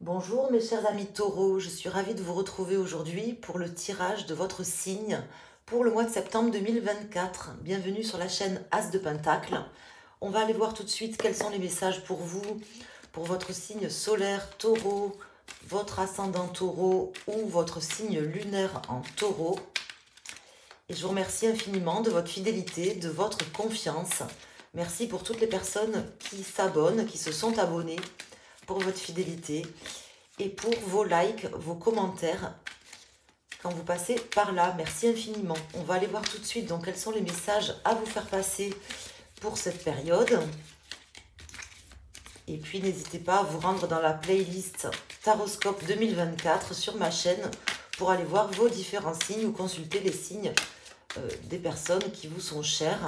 Bonjour mes chers amis taureaux, je suis ravie de vous retrouver aujourd'hui pour le tirage de votre signe pour le mois de septembre 2024. Bienvenue sur la chaîne As de Pentacle. On va aller voir tout de suite quels sont les messages pour vous, pour votre signe solaire taureau, votre ascendant taureau ou votre signe lunaire en taureau. Et je vous remercie infiniment de votre fidélité, de votre confiance. Merci pour toutes les personnes qui s'abonnent, qui se sont abonnées, pour votre fidélité et pour vos likes, vos commentaires quand vous passez par là. Merci infiniment. On va aller voir tout de suite donc quels sont les messages à vous faire passer pour cette période. Et puis n'hésitez pas à vous rendre dans la playlist Taroscope 2024 sur ma chaîne pour aller voir vos différents signes ou consulter les signes des personnes qui vous sont chères.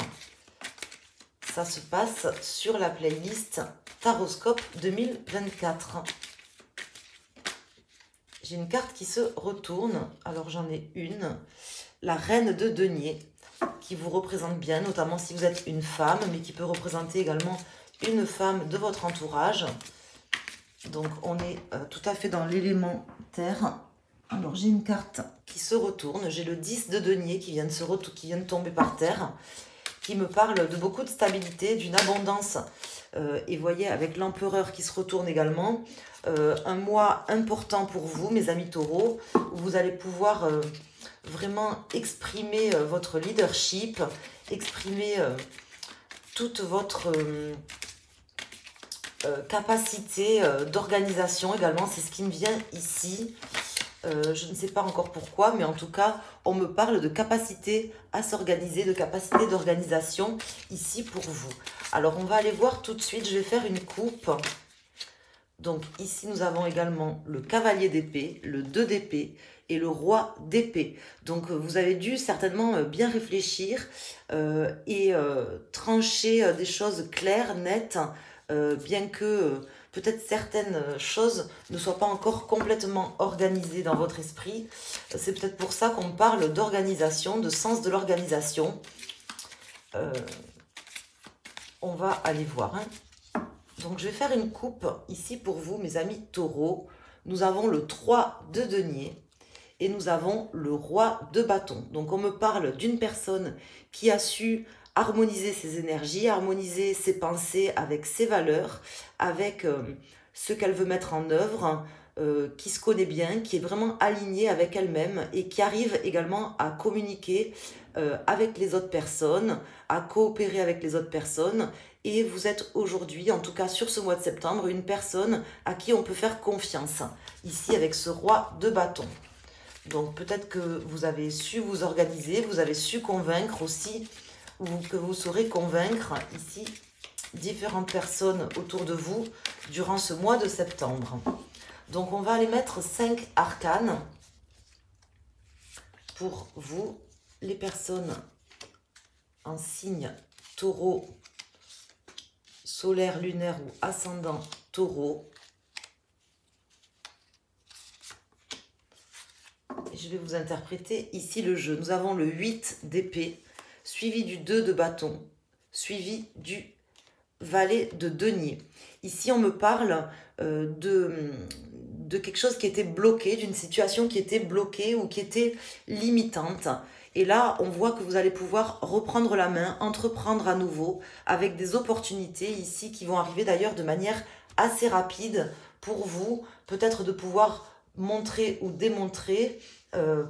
Ça se passe sur la playlist Taroscope 2024. J'ai une carte qui se retourne. Alors j'en ai une. La reine de denier qui vous représente bien, notamment si vous êtes une femme, mais qui peut représenter également une femme de votre entourage. Donc on est tout à fait dans l'élément terre. Alors j'ai une carte qui se retourne. J'ai le 10 de denier qui vient de tomber par terre, qui me parle de beaucoup de stabilité, d'une abondance. Et voyez, avec l'empereur qui se retourne également, un mois important pour vous, mes amis taureaux, où vous allez pouvoir vraiment exprimer votre leadership, exprimer toute votre capacité d'organisation également. C'est ce qui me vient ici. Je ne sais pas encore pourquoi, mais en tout cas, on me parle de capacité à s'organiser, de capacité d'organisation ici pour vous. Alors, on va aller voir tout de suite. Je vais faire une coupe. Donc, ici, nous avons également le cavalier d'épée, le 2 d'épée et le roi d'épée. Donc, vous avez dû certainement bien réfléchir et trancher des choses claires, nettes, bien que peut-être certaines choses ne soient pas encore complètement organisées dans votre esprit. C'est peut-être pour ça qu'on parle d'organisation, de sens de l'organisation. On va aller voir. Donc, je vais faire une coupe ici pour vous, mes amis taureaux. Nous avons le 3 de denier et nous avons le roi de bâton. Donc, on me parle d'une personne qui a su harmoniser ses énergies, harmoniser ses pensées avec ses valeurs, avec ce qu'elle veut mettre en œuvre, qui se connaît bien, qui est vraiment alignée avec elle-même et qui arrive également à communiquer avec les autres personnes, à coopérer avec les autres personnes. Et vous êtes aujourd'hui, en tout cas sur ce mois de septembre, une personne à qui on peut faire confiance, ici avec ce roi de bâton. Donc peut-être que vous avez su vous organiser, vous avez su convaincre aussi, ou que vous saurez convaincre ici différentes personnes autour de vous durant ce mois de septembre. Donc on va aller mettre 5 arcanes pour vous, les personnes en signe taureau, solaire, lunaire ou ascendant taureau. Je vais vous interpréter ici le jeu. Nous avons le 8 d'épée, suivi du 2 de bâton, suivi du valet de denier. Ici, on me parle de quelque chose qui était bloqué, d'une situation qui était bloquée ou qui était limitante. Et là, on voit que vous allez pouvoir reprendre la main, entreprendre à nouveau avec des opportunités ici qui vont arriver d'ailleurs de manière assez rapide pour vous, peut-être de pouvoir montrer ou démontrer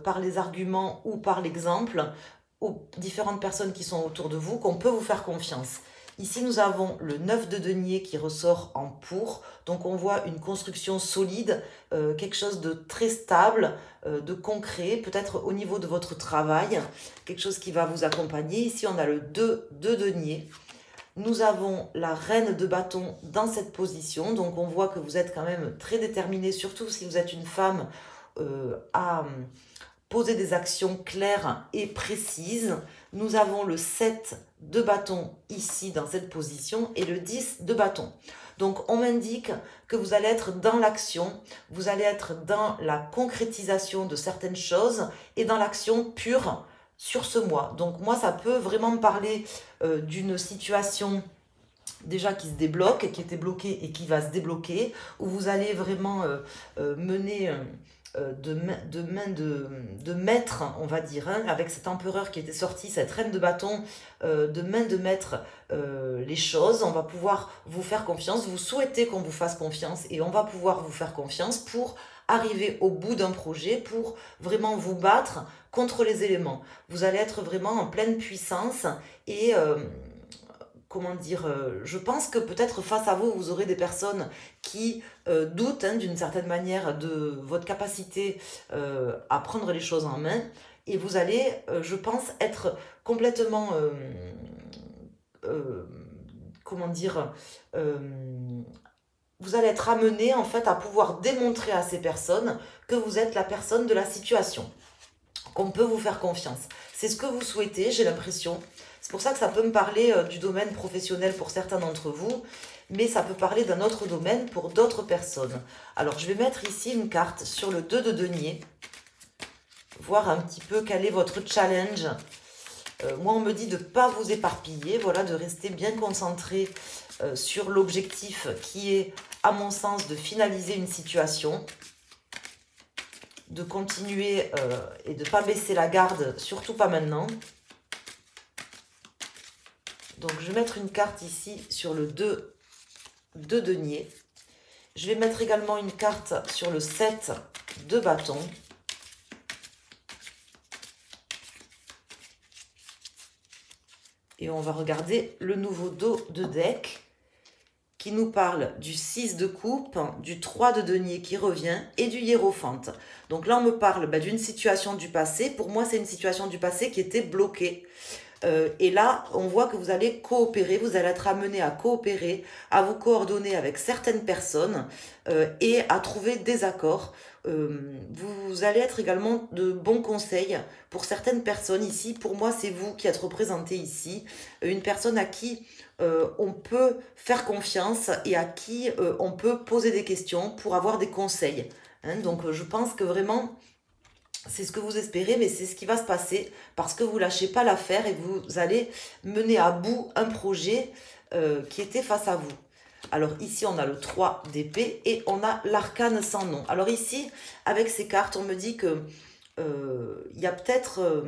par les arguments ou par l'exemple aux différentes personnes qui sont autour de vous qu'on peut vous faire confiance. Ici, nous avons le 9 de denier qui ressort en pour. Donc, on voit une construction solide, quelque chose de très stable, de concret, peut-être au niveau de votre travail, quelque chose qui va vous accompagner. Ici, on a le 2 de denier. Nous avons la reine de bâton dans cette position. Donc, on voit que vous êtes quand même très déterminé, surtout si vous êtes une femme, à poser des actions claires et précises. Nous avons le 7 de bâton ici dans cette position et le 10 de bâton. Donc on m'indique que vous allez être dans l'action, vous allez être dans la concrétisation de certaines choses et dans l'action pure sur ce mois. Donc moi ça peut vraiment me parler d'une situation déjà qui se débloque, qui était bloqué et qui va se débloquer, où vous allez vraiment mener de maître, on va dire, hein, avec cet empereur qui était sorti, cette reine de bâton, de main de maître les choses. On va pouvoir vous faire confiance, vous souhaitez qu'on vous fasse confiance et on va pouvoir vous faire confiance pour arriver au bout d'un projet, pour vraiment vous battre contre les éléments. Vous allez être vraiment en pleine puissance et comment dire, je pense que peut-être face à vous, vous aurez des personnes qui doutent hein, d'une certaine manière de votre capacité à prendre les choses en main. Et vous allez, je pense, être complètement, euh, comment dire, vous allez être amené en fait à pouvoir démontrer à ces personnes que vous êtes la personne de la situation, qu'on peut vous faire confiance. C'est ce que vous souhaitez, j'ai l'impression. C'est pour ça que ça peut me parler du domaine professionnel pour certains d'entre vous, mais ça peut parler d'un autre domaine pour d'autres personnes. Alors, je vais mettre ici une carte sur le 2 de denier, voir un petit peu quel est votre challenge. Moi, on me dit de ne pas vous éparpiller, voilà, de rester bien concentré sur l'objectif qui est, à mon sens, de finaliser une situation, de continuer et de ne pas baisser la garde, surtout pas maintenant. Donc, je vais mettre une carte ici sur le 2 de denier. Je vais mettre également une carte sur le 7 de bâton. Et on va regarder le nouveau dos de deck qui nous parle du 6 de coupe, du 3 de denier qui revient et du hiérophante. Donc là, on me parle d'une situation du passé. Pour moi, c'est une situation du passé qui était bloquée. Et là, on voit que vous allez coopérer, vous allez être amené à coopérer, à vous coordonner avec certaines personnes et à trouver des accords. Vous allez être également de bons conseils pour certaines personnes ici. Pour moi, c'est vous qui êtes représenté ici. Une personne à qui on peut faire confiance et à qui on peut poser des questions pour avoir des conseils. Hein, donc, je pense que vraiment... c'est ce que vous espérez, mais c'est ce qui va se passer parce que vous ne lâchez pas l'affaire et vous allez mener à bout un projet qui était face à vous. Alors ici, on a le 3 d'épée et on a l'arcane sans nom. Alors ici, avec ces cartes, on me dit que y a peut-être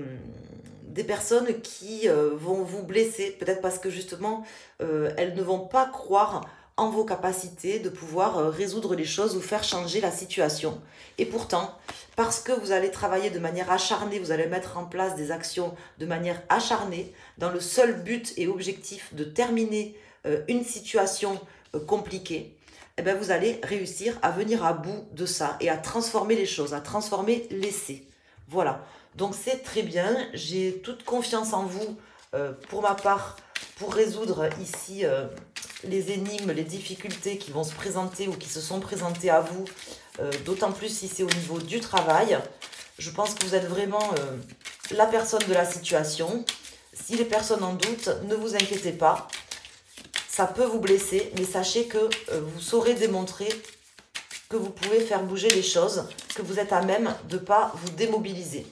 des personnes qui vont vous blesser, peut-être parce que justement, elles ne vont pas croire en vos capacités de pouvoir résoudre les choses ou faire changer la situation. Et pourtant, parce que vous allez travailler de manière acharnée, vous allez mettre en place des actions de manière acharnée, dans le seul but et objectif de terminer une situation compliquée, eh bien vous allez réussir à venir à bout de ça et à transformer les choses, à transformer l'essai. Voilà, donc c'est très bien, j'ai toute confiance en vous pour ma part, pour résoudre ici les énigmes, les difficultés qui vont se présenter ou qui se sont présentées à vous, d'autant plus si c'est au niveau du travail. Je pense que vous êtes vraiment la personne de la situation. Si les personnes en doutent, ne vous inquiétez pas. Ça peut vous blesser, mais sachez que vous saurez démontrer que vous pouvez faire bouger les choses, que vous êtes à même de ne pas vous démobiliser.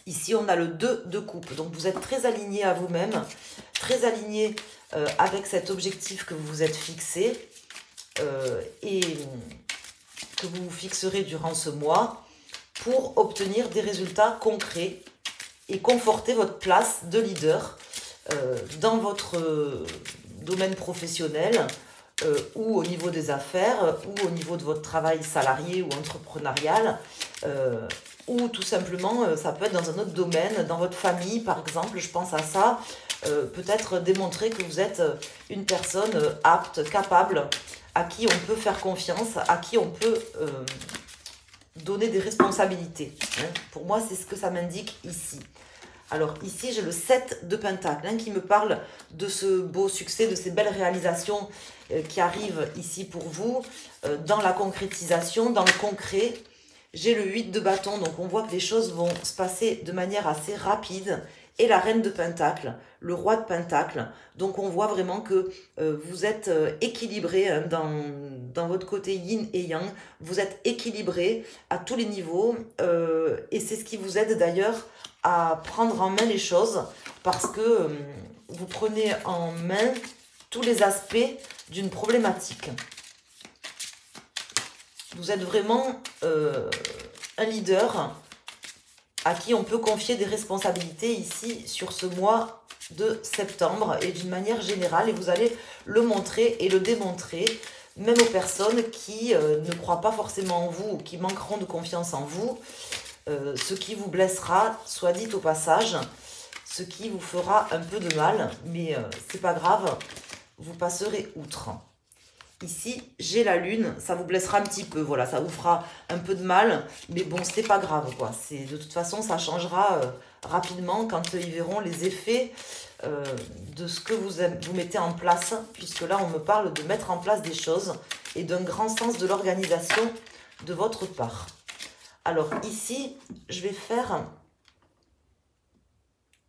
Ici, on a le 2 de coupe. Donc, vous êtes très aligné à vous-même, très aligné avec cet objectif que vous vous êtes fixé et que vous vous fixerez durant ce mois pour obtenir des résultats concrets et conforter votre place de leader dans votre domaine professionnel ou au niveau des affaires ou au niveau de votre travail salarié ou entrepreneurial ou tout simplement ça peut être dans un autre domaine, dans votre famille par exemple, je pense à ça, peut-être démontrer que vous êtes une personne apte, capable, à qui on peut faire confiance, à qui on peut donner des responsabilités. Hein. Pour moi, c'est ce que ça m'indique ici. Alors ici, j'ai le 7 de Pentacle hein, qui me parle de ce beau succès, de ces belles réalisations qui arrivent ici pour vous, dans la concrétisation, dans le concret. J'ai le 8 de bâton, donc on voit que les choses vont se passer de manière assez rapide. Et la reine de Pentacle, le roi de Pentacle. Donc on voit vraiment que vous êtes équilibré hein, dans votre côté yin et yang. Vous êtes équilibré à tous les niveaux. Et c'est ce qui vous aide d'ailleurs à prendre en main les choses. Parce que vous prenez en main tous les aspects d'une problématique. Vous êtes vraiment un leader à qui on peut confier des responsabilités ici sur ce mois de septembre et d'une manière générale. Et vous allez le montrer et le démontrer, même aux personnes qui ne croient pas forcément en vous ou qui manqueront de confiance en vous. Ce qui vous blessera, soit dit au passage, ce qui vous fera un peu de mal, mais c'est pas grave, vous passerez outre. Ici, j'ai la lune, ça vous blessera un petit peu, voilà, ça vous fera un peu de mal, mais bon, c'est pas grave, quoi. De toute façon, ça changera rapidement quand ils verront les effets de ce que vous mettez en place, puisque là, on me parle de mettre en place des choses et d'un grand sens de l'organisation de votre part. Alors ici, je vais faire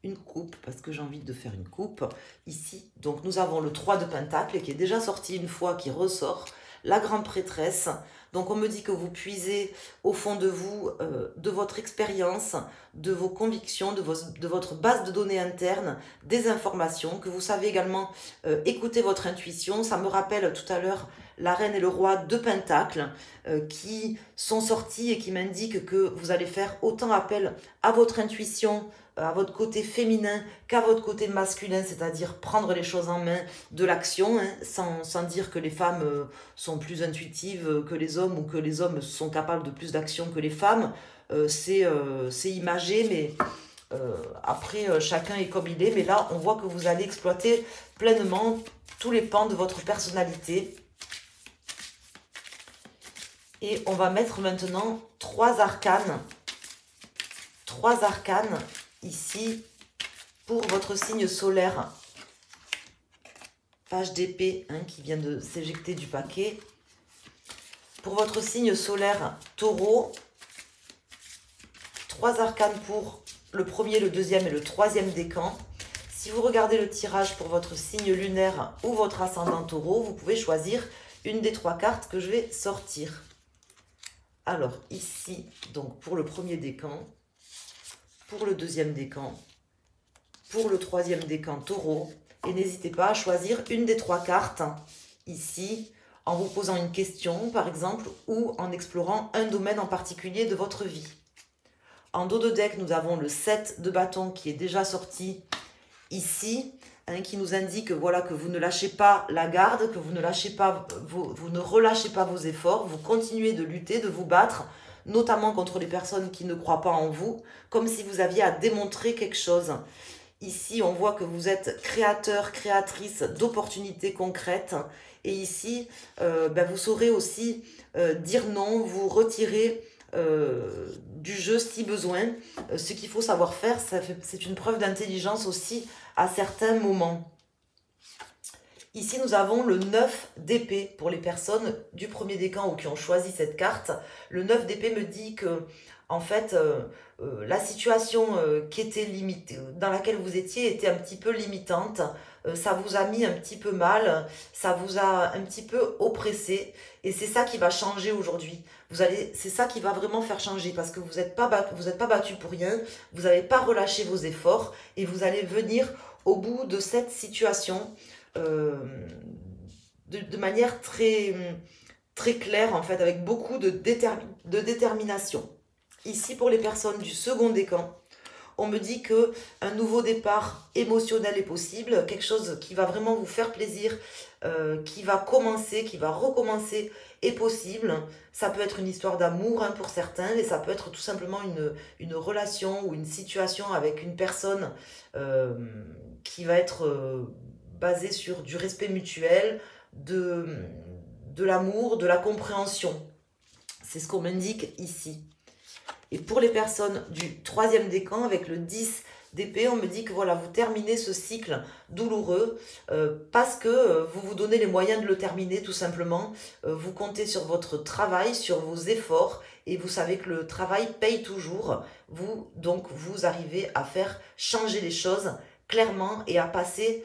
une coupe, parce que j'ai envie de faire une coupe. Ici, donc nous avons le 3 de Pentacle, qui est déjà sorti une fois, qui ressort. La grande prêtresse. Donc on me dit que vous puisez au fond de vous, de votre expérience, de vos convictions, de votre base de données interne, des informations, que vous savez également écouter votre intuition. Ça me rappelle tout à l'heure la reine et le roi de Pentacle qui sont sortis et qui m'indiquent que vous allez faire autant appel à votre intuition, à votre côté féminin qu'à votre côté masculin, c'est-à-dire prendre les choses en main, de l'action, hein, sans dire que les femmes sont plus intuitives que les hommes ou que les hommes sont capables de plus d'action que les femmes. C'est imagé, mais après, chacun est comme il est. Mais là, on voit que vous allez exploiter pleinement tous les pans de votre personnalité. Et on va mettre maintenant 3 arcanes. 3 arcanes ici pour votre signe solaire. Page d'épée qui vient de s'éjecter du paquet. Pour votre signe solaire Taureau, 3 arcanes pour le premier, le deuxième et le troisième décan. Si vous regardez le tirage pour votre signe lunaire ou votre ascendant Taureau, vous pouvez choisir une des 3 cartes que je vais sortir. Alors ici, donc pour le premier décan, pour le deuxième décan, pour le troisième décan Taureau. Et n'hésitez pas à choisir une des 3 cartes ici, en vous posant une question par exemple, ou en explorant un domaine en particulier de votre vie. En dos de deck, nous avons le 7 de bâton qui est déjà sorti ici, qui nous indique voilà, que vous ne lâchez pas la garde, que vous ne relâchez pas vos efforts, vous continuez de lutter, de vous battre, notamment contre les personnes qui ne croient pas en vous, comme si vous aviez à démontrer quelque chose. Ici, on voit que vous êtes créateur, créatrice d'opportunités concrètes. Et ici, vous saurez aussi dire non, vous retirer du jeu si besoin. Ce qu'il faut savoir faire, c'est une preuve d'intelligence aussi à certains moments. Ici, nous avons le 9 d'épée pour les personnes du premier décan ou qui ont choisi cette carte. Le 9 d'épée me dit que, en fait, la situation qui était limitée, dans laquelle vous étiez était un petit peu limitante. Ça vous a mis un petit peu mal, ça vous a un petit peu oppressé. Et c'est ça qui va changer aujourd'hui. C'est ça qui va vraiment faire changer parce que vous n'êtes pas battu pour rien, vous n'avez pas relâché vos efforts et vous allez venir au bout de cette situation de manière très, très claire en fait, avec beaucoup de détermination. Ici, pour les personnes du second décan, on me dit qu'un nouveau départ émotionnel est possible, quelque chose qui va vraiment vous faire plaisir, qui va commencer, qui va recommencer est possible. Ça peut être une histoire d'amour pour certains, et ça peut être tout simplement une relation ou une situation avec une personne qui va être basée sur du respect mutuel, de l'amour, de la compréhension. C'est ce qu'on m'indique ici. Et pour les personnes du troisième décan, avec le 10 d'épée, on me dit que voilà, vous terminez ce cycle douloureux parce que vous vous donnez les moyens de le terminer tout simplement. Vous comptez sur votre travail, sur vos efforts et vous savez que le travail paye toujours. Donc vous arrivez à faire changer les choses clairement et à passer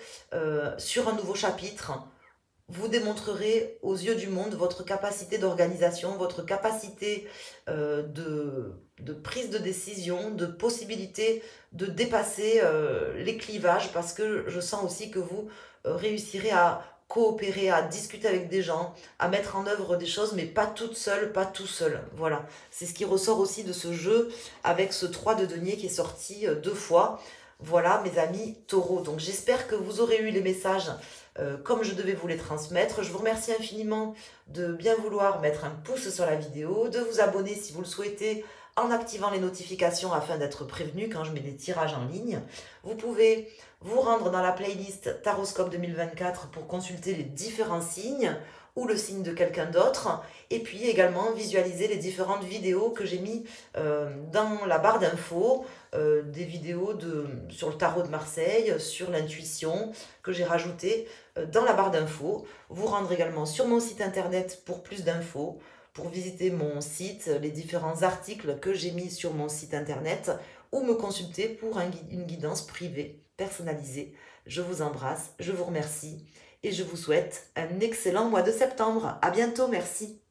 sur un nouveau chapitre. Vous démontrerez aux yeux du monde votre capacité d'organisation, votre capacité de prise de décision, de possibilité de dépasser les clivages, parce que je sens aussi que vous réussirez à coopérer, à discuter avec des gens, à mettre en œuvre des choses, mais pas toute seule, pas tout seul. Voilà, c'est ce qui ressort aussi de ce jeu avec ce 3 de denier qui est sorti 2 fois. Voilà, mes amis taureaux. Donc j'espère que vous aurez eu les messages comme je devais vous les transmettre. Je vous remercie infiniment de bien vouloir mettre un pouce sur la vidéo, de vous abonner si vous le souhaitez en activant les notifications afin d'être prévenu quand je mets des tirages en ligne. Vous pouvez vous rendre dans la playlist Taroscope 2024 pour consulter les différents signes ou le signe de quelqu'un d'autre, et puis également visualiser les différentes vidéos que j'ai mis dans la barre d'infos, des vidéos sur le tarot de Marseille, sur l'intuition que j'ai rajouté dans la barre d'infos. Vous rendre également sur mon site internet pour plus d'infos, pour visiter mon site, les différents articles que j'ai mis sur mon site internet, ou me consulter pour une guidance privée, personnalisée. Je vous embrasse, je vous remercie et je vous souhaite un excellent mois de septembre. À bientôt, merci.